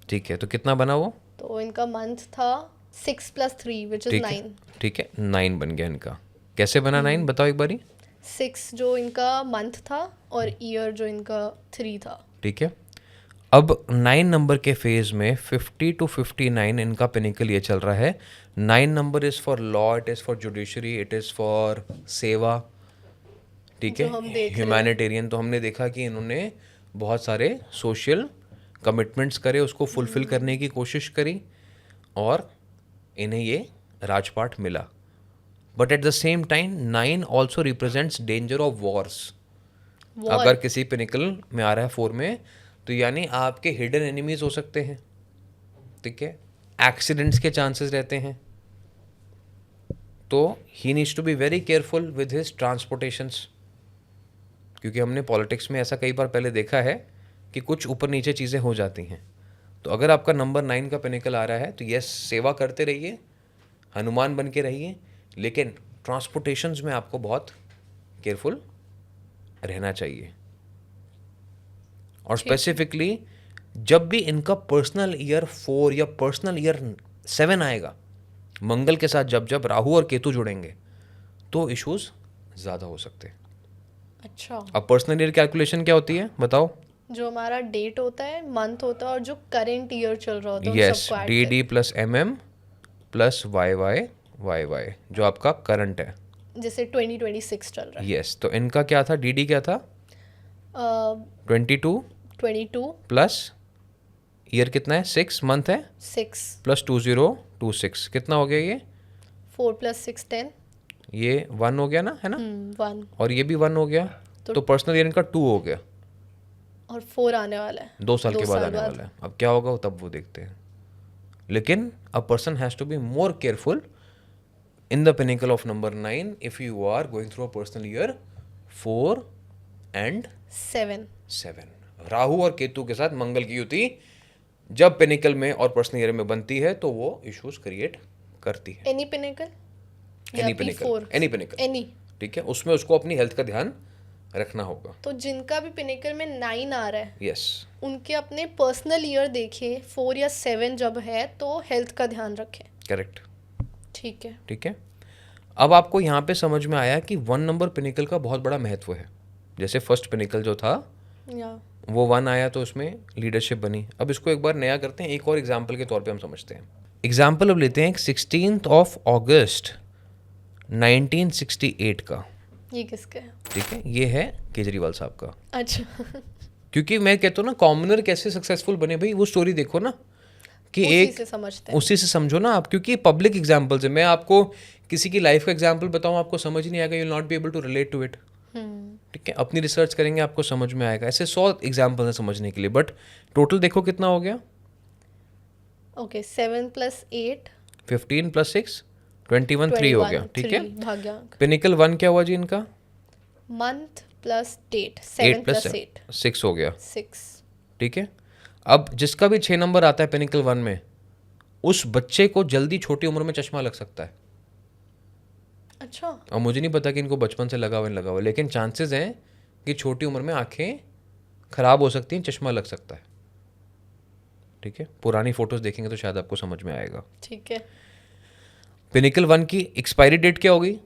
A: ठीक है, तो कितना बना वो?
B: तो इनका मंथ था 6 + 3 which is
A: ठीक
B: 9।
A: है, ठीक है, 9 बन गया इनका। कैसे बना 9 बताओ एक बारी।
B: 6 जो इनका मंथ था और ईयर जो इनका 3 था।
A: ठीक है, अब 9 नंबर के फेज में 50 to 59 इनका पिनिकल ये चल रहा है। 9 number is for law, it is for judiciary, it is for सेवा। ठीक
B: जो
A: है,
B: हम देख रहे हैं।
A: ह्यूमैनिटेरियन। तो हमने देखा कि इन्होंने बहुत सारे सोशल कमिटमेंट्स करे, उसको फुलफिल करने की कोशिश करी, और इन्हें ये राजपाट मिला। But at the same time 9 also represents danger of Wars. अगर किसी पिनिकल में आ रहा है 4 में, तो यानी आपके हिडन एनिमीज हो सकते हैं। ठीक है, एक्सीडेंट्स के चांसेस रहते हैं। तो he needs to be very careful with his transportations, क्योंकि हमने पॉलिटिक्स में ऐसा कई बार पहले देखा है कि कुछ ऊपर नीचे चीज़ें हो जाती हैं। तो अगर आपका नंबर 9 का पिनिकल आ रहा है तो यस, सेवा करते रहिए, हनुमान बन के रहिए, लेकिन ट्रांसपोर्टेशंस में आपको बहुत केयरफुल रहना चाहिए। और स्पेसिफिकली जब भी इनका पर्सनल ईयर 4 या पर्सनल ईयर 7 आएगा, मंगल के साथ जब जब राहु और केतु जुड़ेंगे, तो इश्यूज ज़्यादा हो सकते हैं।
B: अच्छा,
A: अब पर्सनल ईयर कैलकुलेशन क्या होती है बताओ?
B: जो हमारा डेट होता है, मंथ होता है, और जो करंट ईयर चल रहा होता है, उन
A: यस,
B: सबको ऐड
A: DD + MM + YY, जो आपका करंट है।
B: करें। जैसे 2026 चल रहा है।
A: यस, तो इनका क्या था? DD क्या था? 22
B: 22
A: प्लस ईयर कितना है? 6 मंथ है,
B: 6
A: प्लस 2026 कितना हो गया ये?
B: 4 + 6 10।
A: ये 1 हो गया ना, है ना?
B: 1
A: और ये भी 1 हो गया, तो पर्सनल ईयर इनका 2 हो गया।
B: और 4 आने वाला है
A: 2 साल के बाद आने वाला है। अब क्या होगा तब वो देखते हैं। लेकिन a person has to be more careful in the pinnacle of number 9 if you are going through a personal year 4 and
B: 7।
A: Rahu और केतु के साथ मंगल की युति जब पिनिकल में और पर्सनल ईयर में बनती है तो वो इश्यूज क्रिएट करती है।
B: Any pinnacle,
A: any pinnacle,
B: any.
A: ठीक है, उसमें उसको अपनी हेल्थ का ध्यान रखना होगा।
B: तो जिनका भी पिनिकल में 9 आ रहा है,
A: यस,
B: उनके अपने पर्सनल ईयर देखें, 4 या 7 जब है तो हेल्थ का ध्यान रखें।
A: करेक्ट,
B: ठीक है।
A: ठीक है। अब आपको यहाँ पे समझ में आया कि 1 नंबर पिनिकल का बहुत बड़ा महत्व है। जैसे फर्स्ट पिनिकल जो था
B: या
A: वो 1 आया तो उसमें लीडरशिप बनी। अब इसको एक बार नया करते हैं, एक और एग्जाम्पल के तौर पे हम समझते हैं। एग्जाम्पल अब लेते हैं 16 अगस्त 1968 का।
B: ये किसका है?
A: ठीक है, ये है केजरीवाल साहब का।
B: अच्छा।
A: क्योंकि मैं कहता हूँ ना, कॉमनर कैसे सक्सेसफुल बने भाई, वो स्टोरी देखो ना कि
B: उसी
A: एक
B: से समझते हैं।
A: उसी से समझो ना आप, क्योंकि पब्लिक एग्जाम्पल्स है। मैं आपको किसी की लाइफ का एग्जाम्पल बताऊँ, आपको समझ ही नहीं आएगा, you will not be able to relate to it. ठीक है, अपनी रिसर्च करेंगे आपको समझ में आएगा। ऐसे 100 एग्जाम्पल हैं समझने के लिए, बट टोटल देखो कितना हो गया।
B: ओके, 7 + 8
A: 15 + 6 21 3 हो गया।
B: 21
A: ठीक है,
B: 3 भाग्यांक।
A: पिनिकल 1 क्या हुआ जी इनका?
B: मंथ प्लस डेट,
A: 8
B: 7
A: +
B: + 8
A: 6 हो गया।
B: 6।
A: ठीक है, अब जिसका भी 6 नंबर आता है पिनिकल 1 में, उस बच्चे को जल्दी छोटी उम्र में चश्मा लग सकता है।
B: अच्छा।
A: और मुझे नहीं पता कि इनको बचपन से लगा हुआ नहीं लगा हुआ, लेकिन चांसेस हैं कि छोटी उम्र में आंखें खराब हो सकती हैं, चश्मा लग सकता है। ठीक है, पुरानी फोटोज देखेंगे तो शायद आपको समझ में आएगा।
B: ठीक है।
A: पिनिकल 1 की एक्सपायरी डेट क्या होगी?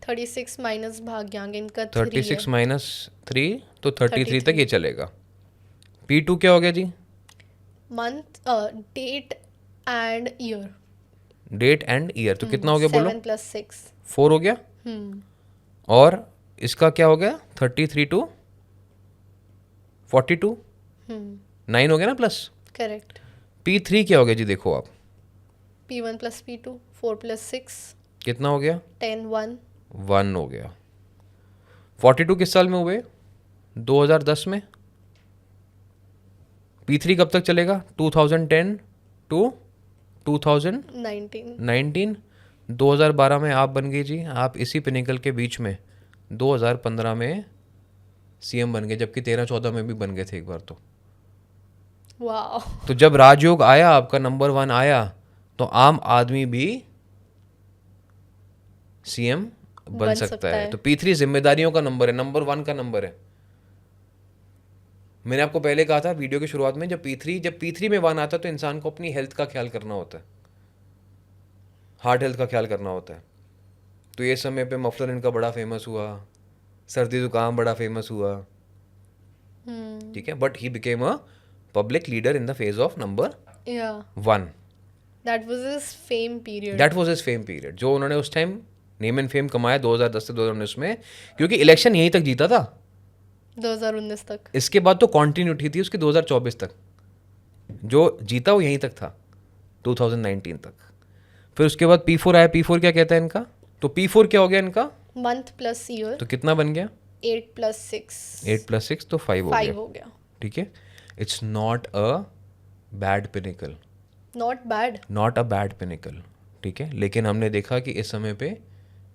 B: 36 माइनस भाग्यांक, इनका 3 है।
A: 36 - 3 तो 33 तक
B: 33।
A: ये चलेगा। P2 क्या हो गया जी?
B: Month, date and year.
A: Date and year, तो कितना हो गया बोलो?
B: 7 + 6
A: 4 हो गया। और इसका क्या हो गया? 33 to 42 9 हो गया ना प्लस।
B: करेक्ट।
A: P3 क्या हो गया जी? देखो आप,
B: P1 + P2 4 + 6
A: कितना हो गया?
B: 10 1
A: 1 हो गया। 42 किस साल में हुए? 2010 में। P3 कब तक चलेगा? 2010 to
B: 19
A: 2019। 2012 में आप बन गई जी, आप इसी पिनिकल के बीच में 2015 में सीएम बन गए, जबकि 13-14 में भी बन गए थे एक बार।
B: वाह।
A: तो जब राजयोग आया, आपका नंबर 1 आया, तो आम आदमी भी सीएम बन सकता है। तो P3 जिम्मेदारियों का नंबर है, नंबर 1 का नंबर है। मैंने आपको पहले कहा था वीडियो की शुरुआत में, जब P3 में 1 आता है तो इंसान को अपनी हेल्थ का ख्याल करना होता है, हार्ट हेल्थ का ख्याल करना होता है। तो ये समय पे मफलर इनका बड़ा फेमस हुआ, सर्दी जुकाम बड़ा फेमस हुआ। ठीक है, but he became a public leader in the phase of number
B: या
A: 1।
B: That was his fame period.
A: That was his fame period, जो उन्होंने उस टाइम नेम एंड फेम कमाया 2010 से 2019 में, क्योंकि इलेक्शन यहीं तक जीता था।
B: 2019 तक।
A: इसके बाद तो कॉन्टिन्यूटी थी उसकी 2024 तक, जो जीता वो यहीं तक था 2019 तक। फिर उसके बाद P4 आया। P4 क्या कहता है इनका? तो P4 क्या हो गया इनका?
B: Month plus year.
A: तो कितना बन गया?
B: 8 + 6
A: 8 + 6 तो 5
B: हो गया।
A: ठीक है, it's not a bad pinnacle,
B: not bad.
A: Not a bad pinnacle. ठीक है, लेकिन हमने देखा कि इस समय पे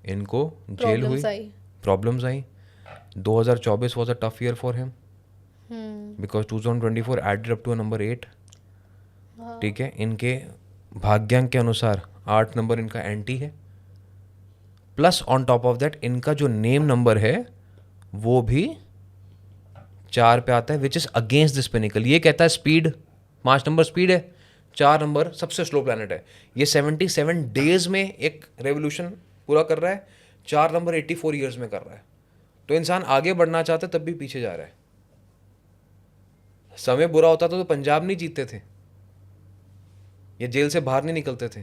A: इनको जेल हुई, प्रॉब्लम्स आई। 2024 was a tough year for him because 2024 added up to number 8। ठीक है, इनके भाग्यांक के अनुसार 8 नंबर इनका एंटी है, plus on top of that इनका जो नेम नंबर है वो भी 4 पे आता है, which is against this pinnacle. ये कहता है स्पीड, 5 नंबर स्पीड है, 4 नंबर सबसे स्लो प्लैनेट है। ये 77 डेज में एक रेवोल्यूशन पूरा कर रहा है, 4 नंबर 84 ईयर्स में कर रहा है। तो इंसान आगे बढ़ना चाहता है तब भी पीछे जा रहा है। समय बुरा होता था तो पंजाब नहीं जीतते थे, ये जेल से बाहर नहीं निकलते थे,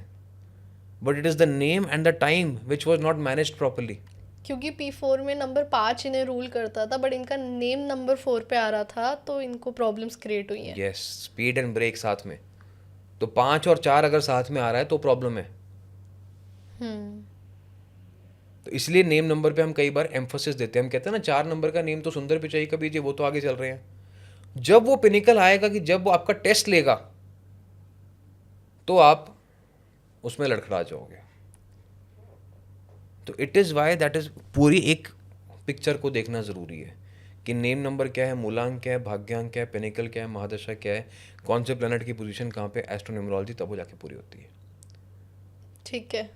A: but it is the name and the time which was not managed properly.
B: क्योंकि P4 में नंबर 5 इन्हें रूल करता था, बट इनका नेम नंबर 4 पे आ रहा था, तो इनको प्रॉब्लम्स क्रिएट हुई हैं।
A: यस, स्पीड एंड ब्रेक साथ में, तो 5 और 4 अगर साथ में आ रहा है तो प्रॉब्लम है। तो इसलिए नेम नंबर पे हम कई बार एम्फोसिस देते हैं। हम कहते हैं ना 4 नंबर का नेम तो सुंदर पिचाई का बीजिए, वो तो आगे चल रहे हैं। जब वो पिनिकल आएगा कि जब वो आपका टेस्ट लेगा तो आप उसमें लड़खड़ा जाओगे। तो it is why that is पूरी एक पिक्चर को देखना ज़रूरी है कि नेम नंबर क्या है, मूलांक क्या है, भाग्यांक क्या है, पिनिकल क्या है, महादशा क्या है, कौन से प्लैनेट की पोजीशन कहाँ पे, एस्ट्रोन्यूमरोलॉजी, तब वो जाके पूरी होती है।
B: ठीक है।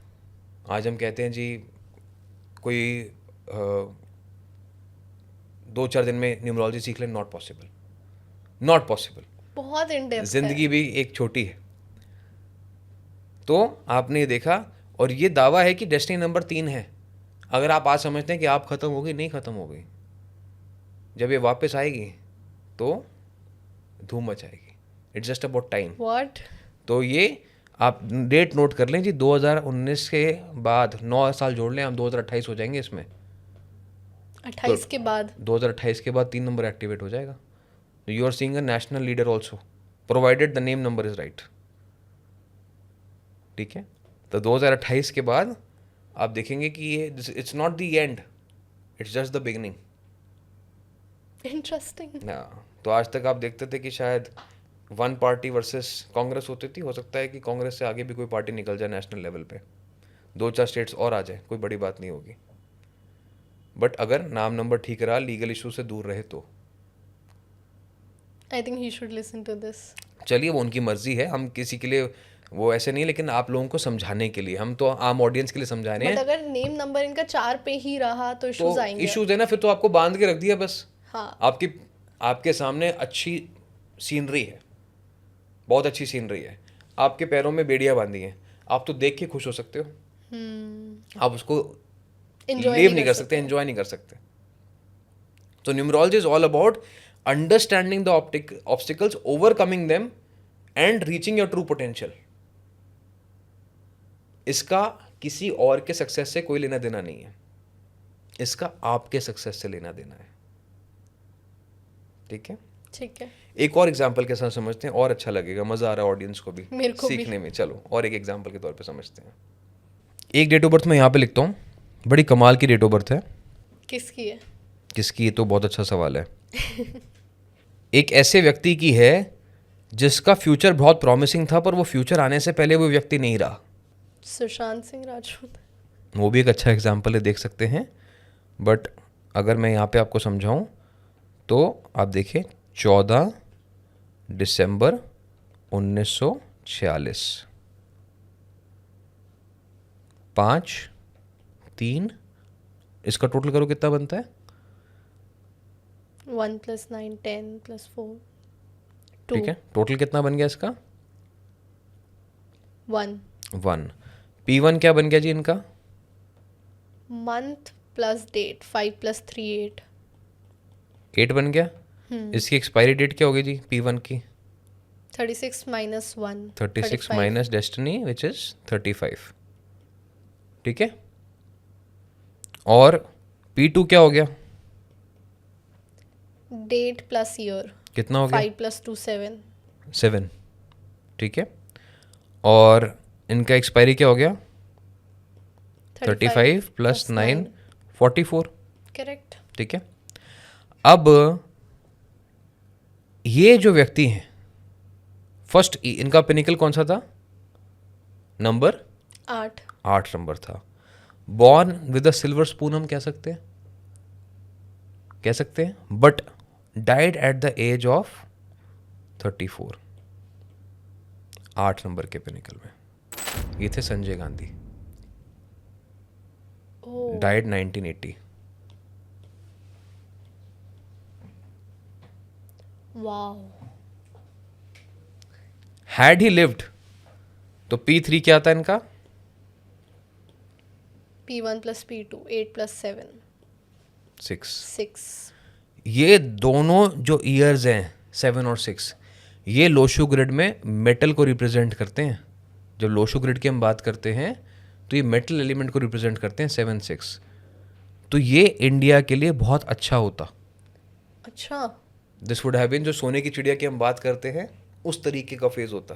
A: आज हम कहते हैं जी कोई 2-4 दिन में न्यूमरोलॉजी सीख ले, नॉट पॉसिबल, नॉट पॉसिबल।
B: बहुत इन डेप्थ
A: जिंदगी भी एक छोटी है। तो आपने ये देखा, और ये दावा है कि डेस्टिनी नंबर 3 है। अगर आप आज समझते हैं कि आप खत्म हो गई, नहीं खत्म हो गई। जब ये वापस आएगी तो धूम मचाएगी। It's just about time.
B: What?
A: तो ये आप डेट नोट कर लें जी, 2019 के बाद 9 साल जोड़ लें, हम 2028 हो जाएंगे इसमें।
B: 28 के बाद
A: 2028 के बाद 3 नंबर एक्टिवेट हो जाएगा। You are seeing a national leader also, provided the name number is right. ठीक है, तो 2028 के बाद आप देखेंगे कि ये it's not the end, it's just the beginning.
B: Interesting.
A: तो आज तक आप देखते थे कि शायद वन पार्टी वर्सेस कांग्रेस होती थी, हो सकता है कि कांग्रेस से आगे भी कोई पार्टी निकल जाए नेशनल लेवल पे, 2-4 स्टेट्स और आ जाए, कोई बड़ी बात नहीं होगी। बट अगर नाम नंबर ठीक रहा, लीगल इशू से दूर रहे तो।
B: I think he should listen to this.
A: चलिए, वो उनकी मर्जी है, हम किसी के लिए वो ऐसे नहीं, लेकिन आप लोगों को समझाने के लिए, हम तो आम ऑडियंस के लिए समझा रहे
B: बट
A: हैं।
B: अगर नेम नंबर इनका 4 पे ही रहा तो इश्यूज
A: तो
B: आएंगे।
A: इश्यूज है ना, फिर तो आपको बांध के रख दिया बस।
B: हाँ।
A: आपके सामने अच्छी सीनरी है, बहुत अच्छी सीनरी है, आपके पैरों में बेड़ियां बांधी हैं, आप तो देख के खुश हो सकते हो, आप उसको लीव नहीं कर सकते, एंजॉय नहीं कर सकते। तो numerology is all about understanding the obstacles, overcoming them and reaching your true potential. इसका किसी और के सक्सेस से कोई लेना देना नहीं है, इसका आपके सक्सेस से लेना देना है। ठीक है,
B: ठीक है।
A: एक और एग्जाम्पल के साथ समझते हैं, और अच्छा लगेगा, मजा आ रहा है ऑडियंस को भी
B: मेरे को भी।
A: सीखने में। चलो और एक एग्जाम्पल के तौर पे समझते हैं। एक डेट ऑफ बर्थ मैं यहाँ पे लिखता हूँ, बड़ी कमाल की डेट ऑफ बर्थ है।
B: किसकी है?
A: किसकी, ये तो बहुत अच्छा सवाल है। एक ऐसे व्यक्ति की है जिसका फ्यूचर बहुत प्रॉमिसिंग था, पर वो फ्यूचर आने से पहले वो व्यक्ति नहीं रहा।
B: सुशांत सिंह राजपूत।
A: वो भी एक अच्छा एग्जाम्पल है, देख सकते हैं। बट अगर मैं यहाँ पे आपको समझाऊँ तो आप देखिए, 14 दिसंबर 1946, 5-3, इसका टोटल करो कितना बनता है?
B: 1 + 9 10 + 4 2
A: ठीक है, टोटल कितना बन गया इसका?
B: 1
A: 1। P1 क्या बन गया जी इनका?
B: मंथ प्लस डेट 5 + 3 8
A: 8 बन गया। इसकी एक्सपायरी डेट क्या होगी जी P1 की?
B: 36 - 1
A: 36 माइनस डेस्टिनी विच इज 35। ठीक है, और P2 क्या हो गया?
B: डेट प्लस ईयर
A: कितना हो गया?
B: 5 + 2 7
A: 7। ठीक है, और इनका एक्सपायरी क्या हो गया? 35 + 9 44।
B: करेक्ट।
A: ठीक है, अब ये जो व्यक्ति हैं, फर्स्ट इनका पिनिकल कौन सा था? नंबर 8 नंबर था। Born with a silver spoon हम कह सकते हैं, but died at the age of 34, 8 number के पिनिकल में। ये थे Sanjay Gandhi, died 1980।
B: Wow.
A: Had he lived तो P3 क्या था इनका?
B: P1 + P2 8 + 7
A: 6।
B: 6
A: ये दोनों जो ईयर्स हैं 7 और 6, ये लोशु ग्रिड में मेटल को रिप्रेजेंट करते हैं। जब लोशु ग्रिड की हम बात करते हैं तो ये मेटल एलिमेंट को रिप्रेजेंट करते हैं 7 6। तो ये इंडिया के लिए बहुत अच्छा होता।
B: अच्छा।
A: दिस वुड हैव बीन, जो सोने की चिड़िया की हम बात करते हैं, उस तरीके का फेज होता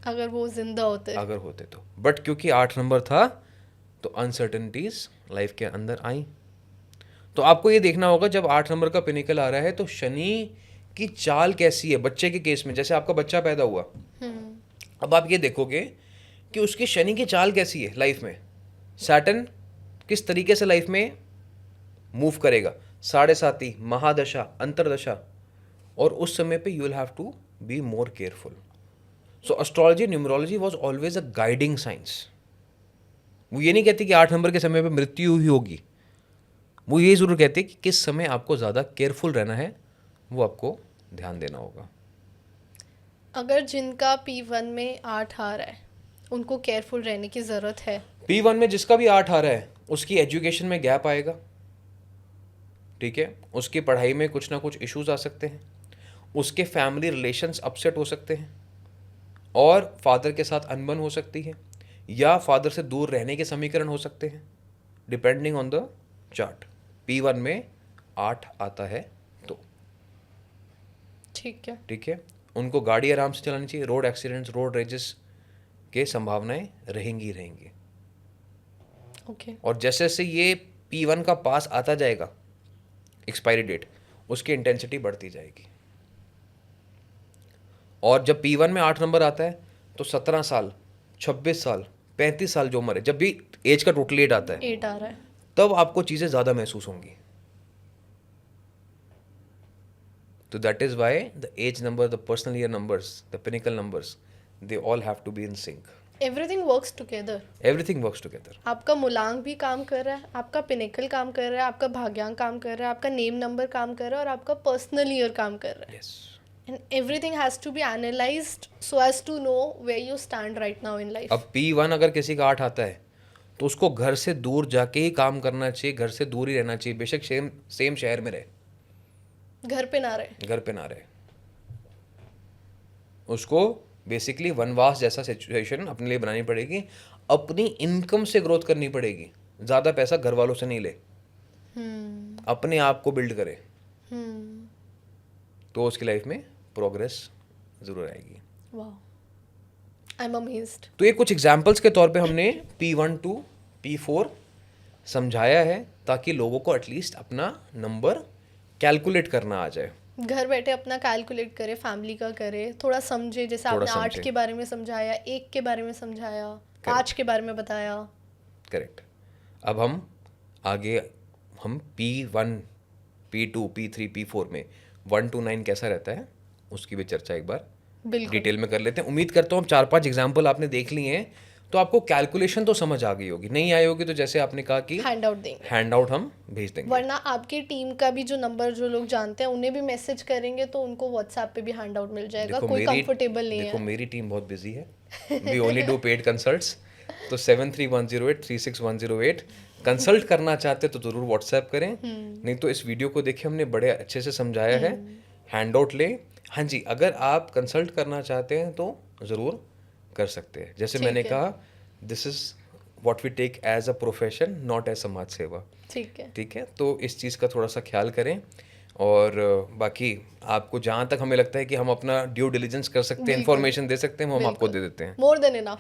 B: अगर वो जिंदा होते।
A: अगर होते तो। बट क्योंकि 8 नंबर था तो अनसर्टेनिटीज लाइफ के अंदर आई। तो आपको ये देखना होगा, जब 8 नंबर का पिनिकल आ रहा है तो शनि की चाल कैसी है बच्चे के केस में। जैसे आपका बच्चा पैदा हुआ, अब आप ये देखोगे कि उसकी शनि की चाल कैसी है लाइफ में। सैटर्न किस तरीके से लाइफ में मूव करेगा, 7.5 महादशा, अंतरदशा, और उस समय पे you will have to be more careful. So astrology, numerology was always a guiding science. वो ये नहीं कहती कि 8 नंबर के समय पे मृत्यु ही होगी, वो ये ज़रूर कहते कि किस समय आपको ज़्यादा केयरफुल रहना है, वो आपको ध्यान देना होगा।
B: अगर जिनका P1 में 8 आ रहा है उनको केयरफुल रहने की ज़रूरत है।
A: P1 में जिसका भी 8 आ रहा है उसकी एजुकेशन में गैप आएगा। ठीक है, उसकी पढ़ाई में कुछ ना कुछ इश्यूज आ सकते हैं। उसके फैमिली रिलेशंस अपसेट हो सकते हैं और फादर के साथ अनबन हो सकती है या फादर से दूर रहने के समीकरण हो सकते हैं depending on the chart. P1 में 8 आता है तो ठीक है, उनको गाड़ी आराम से चलानी चाहिए, रोड एक्सीडेंट्स रोड रेजेस के संभावनाएं रहेंगी। और जैसे जैसे ये P1 का पास आता जाएगा एक्सपायरी डेट, उसकी इंटेंसिटी बढ़ती जाएगी। और जब P1 में 8 नंबर आता है तो 17 साल 26 साल 35 साल जो उम्र है, जब भी एज का टोटल 8 आता है
B: 8 आ रहा है,
A: तब आपको चीज़ें ज़्यादा महसूस होंगी। तो that is why the age number, the personal year numbers, the pinnacle numbers, they all have to be in sync.
B: Everything works together,
A: everything works together.
B: आपका मूलांक भी काम कर रहा है, आपका पिनिकल काम कर रहा है, आपका भाग्यांक काम कर रहा है, आपका नेम नंबर काम कर रहा है और आपका पर्सनल ईयर काम कर रहा है।
A: Yes.
B: And everything has to be analyzed so as to know where you stand right now in life.
A: अब P1 अगर किसी का 8 आता है तो उसको घर से दूर जाके ही काम करना चाहिए, घर से दूर ही रहना चाहिए, बेशक सेम शहर में रहे,
B: घर पे ना रहे। उसको बेसिकली वनवास जैसा सिचुएशन अपने लिए बनानी पड़ेगी, अपनी इनकम से ग्रोथ करनी पड़ेगी, ज़्यादा पैसा घर वालों से नहीं ले, अपने आप को बिल्ड करे, तो उसकी लाइफ में प्रोग्रेस ज़रूर आएगी। वाह, आई एम अमेज्ड।
A: तो ये कुछ एग्जाम्पल्स के तौर पे हमने P1 to P4 समझाया है ताकि लोगों को एटलीस्ट अपना नंबर कैलकुलेट करना आ जाए,
B: घर बैठे अपना कैलकुलेट करे, फैमिली का करे, थोड़ा समझे, जैसे आपने 8 के बारे में समझाया, 1 के बारे में समझाया, 5 के बारे में बताया।
A: करेक्ट। अब हम आगे P1 P2 P3 P4 में 1 to 9 कैसा रहता है उसकी भी चर्चा एक बार डिटेल में कर लेते हैं। उम्मीद करता हूँ 4-5 एग्जाम्पल आपने देख लिए हैं तो आपको कैलकुलेशन तो समझ आ गई होगी, नहीं आई होगी तो जैसे आपने कहा कि हैंड आउट हम भेज देंगे,
B: वरना आपकी टीम का भी जो नंबर जो लोग जानते हैं उन्हें भी मैसेज करेंगे तो उनको व्हाट्सएप पे भी हैंड आउट मिल जाएगा। कोई कंफर्टेबल नहीं है।
A: देखो मेरी टीम बहुत बिजी है, we only do paid consults, तो 7310836108 कंसल्ट करना चाहते तो जरूर व्हाट्सएप करें, नहीं तो इस वीडियो को देखिए, हमने बड़े अच्छे से समझाया है, हैंड आउट लें। हाँ जी, अगर आप कंसल्ट करना चाहते हैं तो ज़रूर कर सकते हैं। जैसे मैंने कहा, this is what we take as a profession, not as समाज सेवा। ठीक है, तो इस चीज़ का थोड़ा सा ख्याल करें। और बाकी आपको जहाँ तक हमें लगता है कि हम अपना ड्यू डिलिजेंस कर सकते हैं, इन्फॉर्मेशन दे सकते हैं, हम आपको दे देते हैं।
B: More than enough.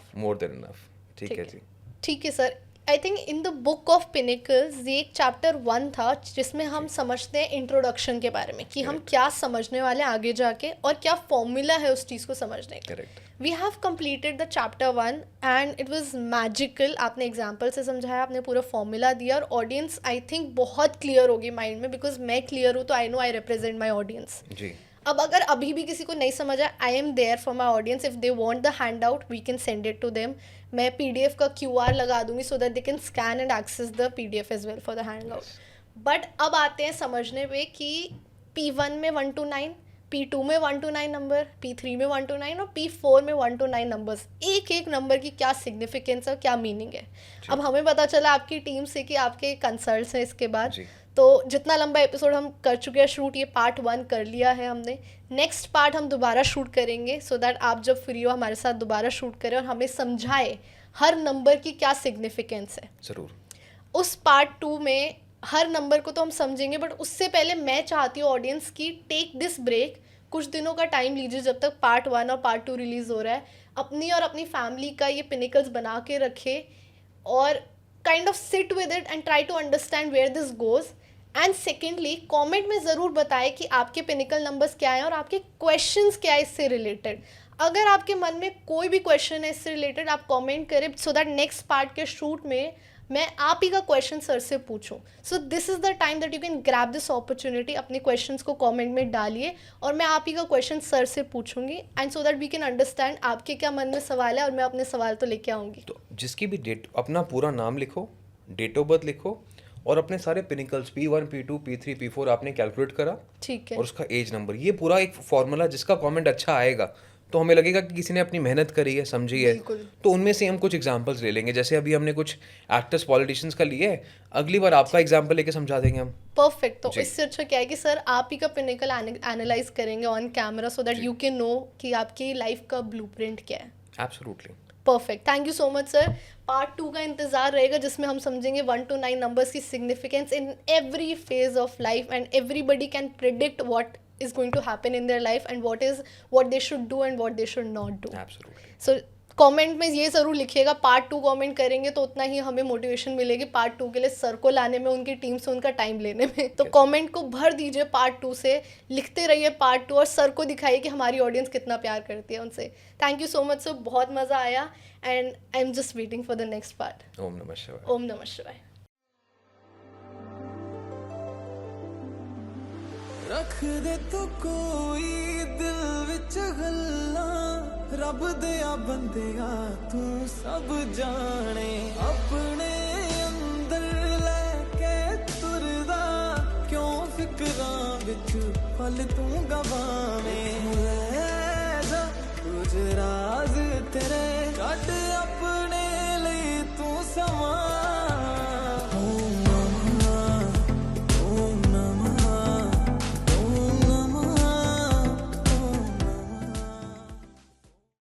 A: ठीक है जी।
B: ठीक है sir. I think in the book of pinnacles ये एक चैप्टर 1 था जिसमें हम समझते हैं इंट्रोडक्शन के बारे में कि हम क्या समझने वाले हैं आगे जाके और क्या फॉर्मूला है उस चीज़ को समझने का। We have completed the chapter 1 and it was magical. आपने एग्जांपल से समझाया, आपने पूरा फॉर्मूला दिया और ऑडियंस आई थिंक बहुत क्लियर होगी माइंड में, बिकॉज मैं क्लियर हूँ तो I know I represent my audience जी। अब अगर अभी भी किसी को नहीं समझ आया, I am there for my audience, if they want the handout we can send it to them. मैं PDF का QR लगा दूंगी so that they can scan and access the PDF as well for the handout. But अब आते हैं समझने पे कि P1 में 1 to 9, P2 में 1 to 9 नंबर, P3 में 1 to 9 और P4 में 1 to 9 नंबर्स, एक एक नंबर की क्या सिग्निफिकेंस है, क्या मीनिंग है। अब हमें पता चला आपकी टीम से कि आपके कंसल्ट्स हैं इसके बाद, तो जितना लंबा एपिसोड हम कर चुके हैं शूट, ये पार्ट 1 कर लिया है हमने। नेक्स्ट पार्ट हम दोबारा शूट करेंगे सो दैट आप जब फ्री हो हमारे साथ दोबारा शूट करें और हमें समझाए हर नंबर की क्या सिग्निफिकेंस है।
A: ज़रूर।
B: उस पार्ट 2 में हर नंबर को तो हम समझेंगे, बट उससे पहले मैं चाहती हूँ ऑडियंस की टेक दिस ब्रेक, कुछ दिनों का टाइम लीजिए जब तक पार्ट 1 और पार्ट 2 रिलीज़ हो रहा है, अपनी और अपनी फैमिली का ये पिनिकल्स बना के रखे और kind of sit with it and try to understand where this goes. And secondly comment में ज़रूर बताएं कि आपके पिनिकल नंबर्स क्या हैं और आपके क्वेश्चंस क्या है इससे रिलेटेड। अगर आपके मन में कोई भी क्वेश्चन है इससे रिलेटेड, आप कमेंट करें सो दैट नेक्स्ट पार्ट के शूट में मैं आप ही का क्वेश्चन सर से पूछूं। So this is the time that you can grab this opportunity. अपने क्वेश्चंस को कमेंट में डालिए और मैं आप ही का क्वेश्चन सर से पूछूंगी, and so that we can understand आपके क्या मन में सवाल है और मैं अपने सवाल तो लेके आऊँगी।
A: तो जिसकी भी डेट, अपना पूरा नाम लिखो, डेट ऑफ बर्थ लिखो और अपने सारे पिनिकल्स P1 P2 P3 P4 आपने कैलकुलेट करा,
B: ठीक है,
A: और उसका एज नंबर, ये पूरा एक फॉर्मूला, जिसका कमेंट अच्छा आएगा तो हमें लगेगा कि किसी ने अपनी मेहनत करी है, समझी है।
B: बिल्कुल।
A: तो उनमें से हम कुछ एग्जांपल्स ले लेंगे, जैसे अभी हमने कुछ एक्टर्स पॉलिटिशियंस का लिए है, अगली बार आपका एग्जांपल लेके समझा देंगे हम।
B: परफेक्ट। तो
A: जी।
B: इससे अच्छा क्या है कि सर आप ही का पिनिकल एनालाइज करेंगे ऑन कैमरा सो दैट
A: जी।
B: यू कैन नो कि आपकी लाइफ का ब्लूप्रिंट क्या है।
A: Absolutely.
B: Perfect, thank you so much sir. Part 2 का इंतजार रहेगा जिसमें हम समझेंगे 1 to 9 नंबर्स की significance in every phase of life and everybody can predict what is going to happen in their life and what they should do and what they should not do.
A: Absolutely.
B: So comment में ये ज़रूर लिखिएगा, part 2 comment करेंगे तो उतना ही हमें motivation मिलेगी part 2 के लिए, सर को लाने में, उनकी टीम से उनका टाइम लेने में। तो कमेंट को भर दीजिए पार्ट 2 से, लिखते रहिए पार्ट 2 और सर को दिखाइए कि हमारी ऑडियंस कितना प्यार करती है उनसे। Thank you so much sir, बहुत मज़ा आया and I am just waiting for the next part.
A: ओम नमः शिवाय।
B: ओम नमः शिवाय।
C: रख दे तू कोई दिल विच गल्लां, रब दिया बंदिया तू सब जाने, अपने अंदर लेके तुरदा, क्यों फिक्रां विच पल तू गवावें, कुछ राज तेरे कट अपने